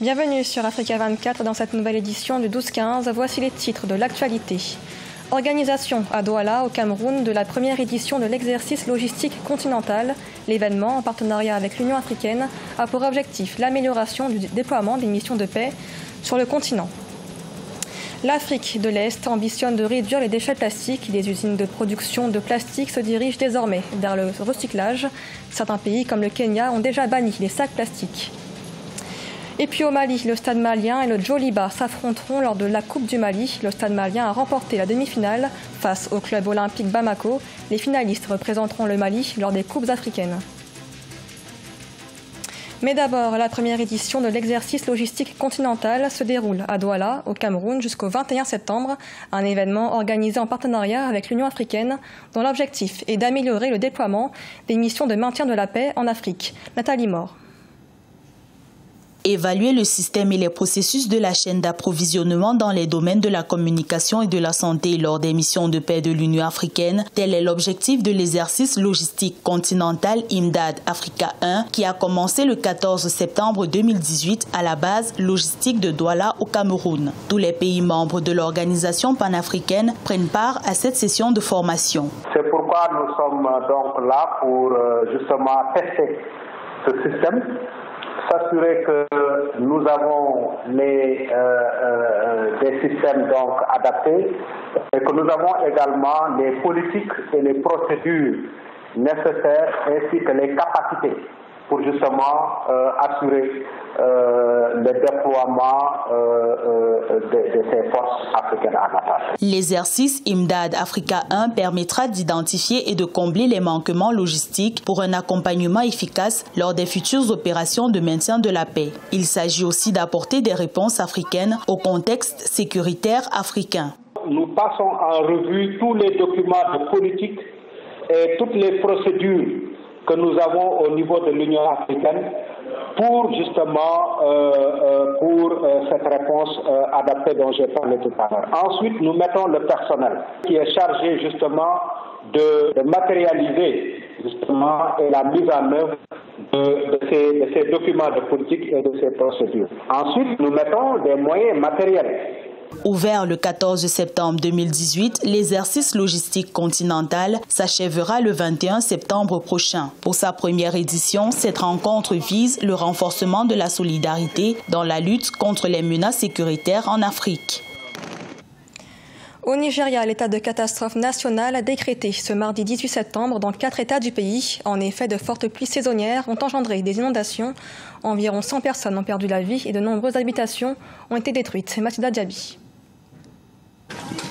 Bienvenue sur Africa 24 dans cette nouvelle édition du 12-15. Voici les titres de l'actualité. Organisation à Douala, au Cameroun, de la première édition de l'exercice logistique continental. L'événement, en partenariat avec l'Union africaine, a pour objectif l'amélioration du déploiement des missions de paix sur le continent. L'Afrique de l'Est ambitionne de réduire les déchets plastiques. Les usines de production de plastique se dirigent désormais vers le recyclage. Certains pays comme le Kenya ont déjà banni les sacs plastiques. Et puis au Mali, le Stade malien et le Djoliba s'affronteront lors de la Coupe du Mali. Le Stade malien a remporté la demi-finale face au club olympique Bamako. Les finalistes représenteront le Mali lors des Coupes africaines. Mais d'abord, la première édition de l'exercice logistique continental se déroule à Douala, au Cameroun, jusqu'au 21 septembre. Un événement organisé en partenariat avec l'Union africaine, dont l'objectif est d'améliorer le déploiement des missions de maintien de la paix en Afrique. Nathalie Mort. Évaluer le système et les processus de la chaîne d'approvisionnement dans les domaines de la communication et de la santé lors des missions de paix de l'Union africaine, tel est l'objectif de l'exercice logistique continental IMDAD Africa 1 qui a commencé le 14 septembre 2018 à la base logistique de Douala au Cameroun. Tous les pays membres de l'organisation panafricaine prennent part à cette session de formation. C'est pourquoi nous sommes donc là pour justement tester ce système, s'assurer que nous avons des systèmes donc adaptés et que nous avons également les politiques et les procédures nécessaires ainsi que les capacités pour justement assurer le déploiement de ces forces africaines en attaque. L'exercice IMDAD Africa 1 permettra d'identifier et de combler les manquements logistiques pour un accompagnement efficace lors des futures opérations de maintien de la paix. Il s'agit aussi d'apporter des réponses africaines au contexte sécuritaire africain. Nous passons en revue tous les documents de politique et toutes les procédures que nous avons au niveau de l'Union africaine pour justement cette réponse adaptée dont j'ai parlé tout à l'heure. Ensuite, nous mettons le personnel qui est chargé justement de matérialiser justement et la mise en œuvre de ces documents de politique et de ces procédures. Ensuite, nous mettons des moyens matériels. Ouvert le 14 septembre 2018, l'exercice logistique continental s'achèvera le 21 septembre prochain. Pour sa première édition, cette rencontre vise le renforcement de la solidarité dans la lutte contre les menaces sécuritaires en Afrique. Au Nigeria, l'état de catastrophe nationale a décrété ce mardi 18 septembre dans 4 États du pays. En effet, de fortes pluies saisonnières ont engendré des inondations. Environ 100 personnes ont perdu la vie et de nombreuses habitations ont été détruites. Mathilda Diaby.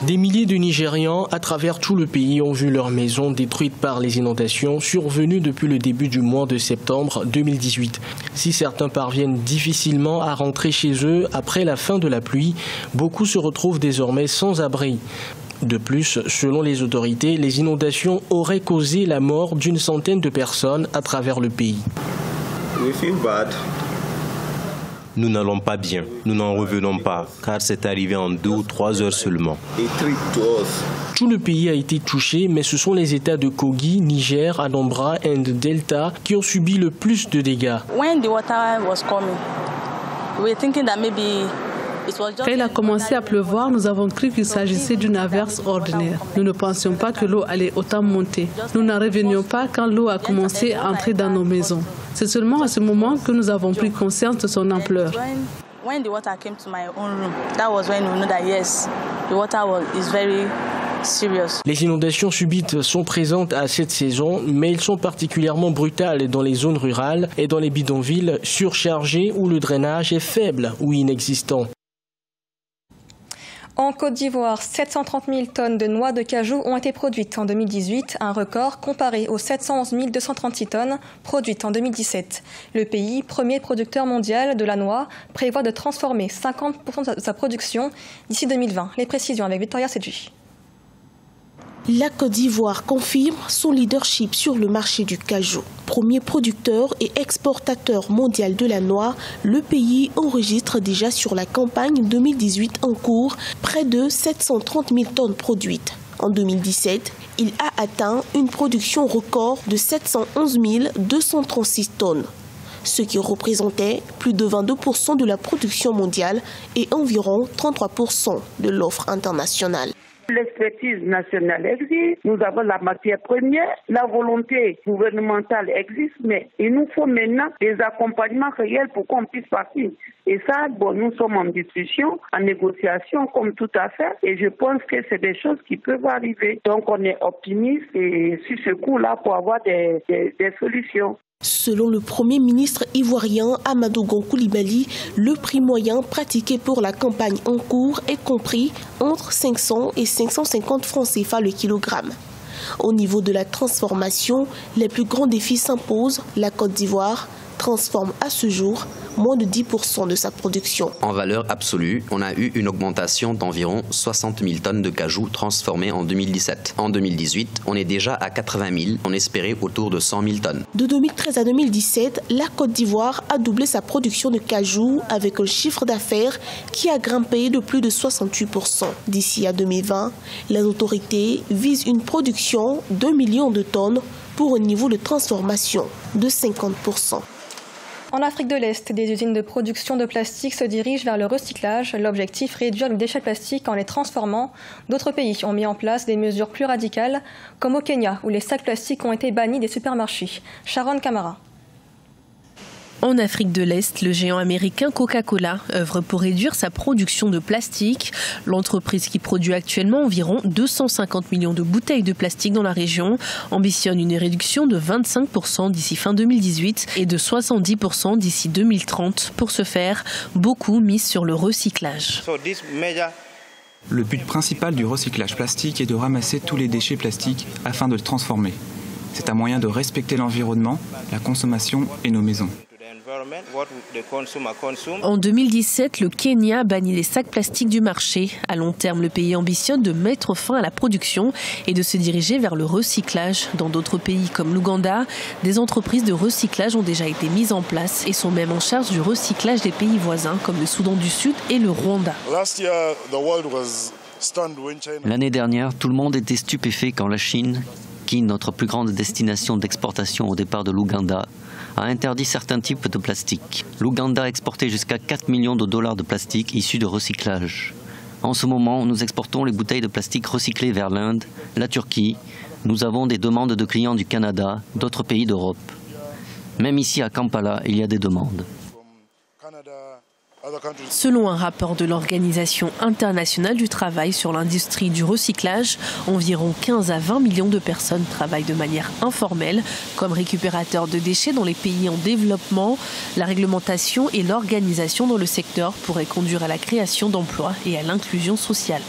Des milliers de Nigérians à travers tout le pays ont vu leurs maisons détruites par les inondations survenues depuis le début du mois de septembre 2018. Si certains parviennent difficilement à rentrer chez eux après la fin de la pluie, beaucoup se retrouvent désormais sans abri. De plus, selon les autorités, les inondations auraient causé la mort d'une centaine de personnes à travers le pays. Nous n'allons pas bien, nous n'en revenons pas, car c'est arrivé en 2 ou 3 heures seulement. Tout le pays a été touché, mais ce sont les États de Kogi, Niger, Anambra et Delta qui ont subi le plus de dégâts. Quand il a commencé à pleuvoir, nous avons cru qu'il s'agissait d'une averse ordinaire. Nous ne pensions pas que l'eau allait autant monter. Nous n'en revenions pas quand l'eau a commencé à entrer dans nos maisons. C'est seulement à ce moment que nous avons pris conscience de son ampleur. Les inondations subites sont présentes à cette saison, mais elles sont particulièrement brutales dans les zones rurales et dans les bidonvilles surchargés où le drainage est faible ou inexistant. En Côte d'Ivoire, 730 000 tonnes de noix de cajou ont été produites en 2018, un record comparé aux 711 236 tonnes produites en 2017. Le pays, premier producteur mondial de la noix, prévoit de transformer 50% de sa production d'ici 2020. Les précisions avec Victoria Sedji. La Côte d'Ivoire confirme son leadership sur le marché du cajou. Premier producteur et exportateur mondial de la noix, le pays enregistre déjà sur la campagne 2018 en cours près de 730 000 tonnes produites. En 2017, il a atteint une production record de 711 236 tonnes. ce qui représentait plus de 22% de la production mondiale et environ 33% de l'offre internationale. L'expertise nationale existe, nous avons la matière première, la volonté gouvernementale existe, mais il nous faut maintenant des accompagnements réels pour qu'on puisse partir. Et ça, nous sommes en discussion, en négociation comme tout à fait, et je pense que c'est des choses qui peuvent arriver. Donc on est optimiste et sur ce coup-là pour avoir des solutions. Selon le Premier ministre ivoirien Amadou Gon Coulibaly, le prix moyen pratiqué pour la campagne en cours est compris entre 500 et 550 francs CFA le kilogramme. Au niveau de la transformation, les plus grands défis s'imposent. La Côte d'Ivoire transforme à ce jour moins de 10% de sa production. En valeur absolue, on a eu une augmentation d'environ 60 000 tonnes de cajou transformées en 2017. En 2018, on est déjà à 80 000, on espérait autour de 100 000 tonnes. De 2013 à 2017, la Côte d'Ivoire a doublé sa production de cajou avec un chiffre d'affaires qui a grimpé de plus de 68%. D'ici à 2020, les autorités visent une production de 1 million de tonnes pour un niveau de transformation de 50%. En Afrique de l'Est, des usines de production de plastique se dirigent vers le recyclage. L'objectif, réduire les déchets plastiques en les transformant. D'autres pays ont mis en place des mesures plus radicales, comme au Kenya, où les sacs plastiques ont été bannis des supermarchés. Sharon Kamara. En Afrique de l'Est, le géant américain Coca-Cola œuvre pour réduire sa production de plastique. L'entreprise qui produit actuellement environ 250 millions de bouteilles de plastique dans la région ambitionne une réduction de 25% d'ici fin 2018 et de 70% d'ici 2030. Pour ce faire, beaucoup misent sur le recyclage. Le but principal du recyclage plastique est de ramasser tous les déchets plastiques afin de le transformer. C'est un moyen de respecter l'environnement, la consommation et nos maisons. En 2017, le Kenya bannit les sacs plastiques du marché. À long terme, le pays ambitionne de mettre fin à la production et de se diriger vers le recyclage. Dans d'autres pays comme l'Ouganda, des entreprises de recyclage ont déjà été mises en place et sont même en charge du recyclage des pays voisins comme le Soudan du Sud et le Rwanda. L'année dernière, tout le monde était stupéfait quand la Chine, qui est notre plus grande destination d'exportation au départ de l'Ouganda, a interdit certains types de plastique. L'Ouganda exportait jusqu'à 4 millions de dollars de plastique issus de recyclage. En ce moment, nous exportons les bouteilles de plastique recyclées vers l'Inde, la Turquie. Nous avons des demandes de clients du Canada, d'autres pays d'Europe. Même ici à Kampala, il y a des demandes. Selon un rapport de l'Organisation internationale du travail sur l'industrie du recyclage, environ 15 à 20 millions de personnes travaillent de manière informelle comme récupérateurs de déchets dans les pays en développement. La réglementation et l'organisation dans le secteur pourraient conduire à la création d'emplois et à l'inclusion sociale.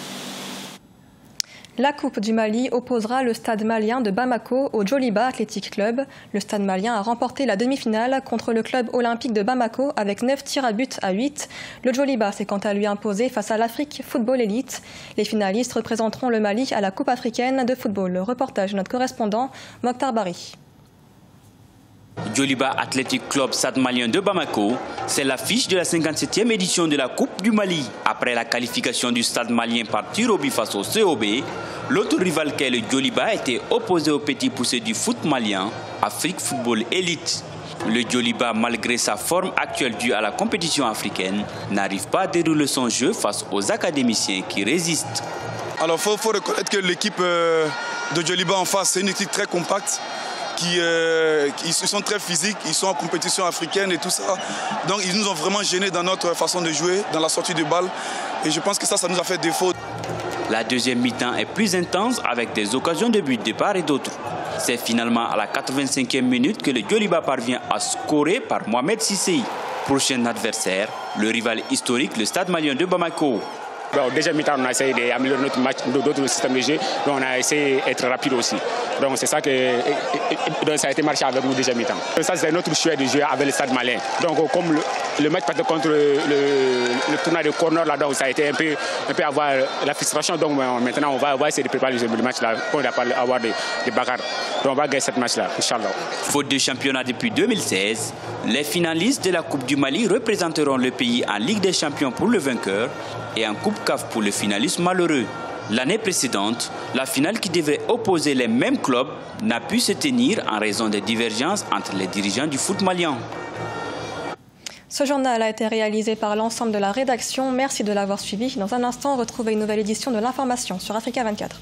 La Coupe du Mali opposera le stade malien de Bamako au Djoliba Athletic Club. Le stade malien a remporté la demi-finale contre le club olympique de Bamako avec 9 tirs à but à 8. Le Djoliba s'est quant à lui imposé face à l'Afrique Football Elite. Les finalistes représenteront le Mali à la Coupe africaine de football. Le reportage de notre correspondant Mokhtar Bari. Djoliba Athletic Club Stade malien de Bamako, c'est l'affiche de la 57e édition de la Coupe du Mali. Après la qualification du stade malien par tir au but face au COB, l'autre rival qu'est le Djoliba était opposé au petit poussé du foot malien, Afrique Football Elite. Le Djoliba, malgré sa forme actuelle due à la compétition africaine, n'arrive pas à dérouler son jeu face aux académiciens qui résistent. Alors il faut reconnaître que l'équipe de Djoliba en face, c'est une équipe très compacte. Ils sont très physiques, ils sont en compétition africaine et tout ça. Donc ils nous ont vraiment gênés dans notre façon de jouer, dans la sortie de balle. Et je pense que ça nous a fait défaut. La deuxième mi-temps est plus intense avec des occasions de but de part et d'autre. C'est finalement à la 85e minute que le Djoliba parvient à scorer par Mohamed Sissé. Prochain adversaire, le rival historique, le Stade malien de Bamako. Au deuxième mi-temps, on a essayé d'améliorer notre match, d'autres systèmes de jeu. Donc on a essayé d'être rapide aussi. Donc c'est ça que ça a été marché avec nous au deuxième mi-temps. Ça c'est notre choix de jouer avec le Stade malien. Donc comme le match contre le tournoi de corner là, donc ça a été un peu avoir la frustration. Donc maintenant on va essayer de préparer le match là pour ne pas avoir des bagarres. Donc on va gagner cette match là, Inch'Allah. Faute de championnat depuis 2016, les finalistes de la Coupe du Mali représenteront le pays en Ligue des Champions pour le vainqueur et en Coupe CAF pour le finaliste malheureux. L'année précédente, la finale qui devait opposer les mêmes clubs n'a pu se tenir en raison des divergences entre les dirigeants du foot malien. Ce journal a été réalisé par l'ensemble de la rédaction. Merci de l'avoir suivi. Dans un instant, retrouvez une nouvelle édition de l'information sur Africa 24.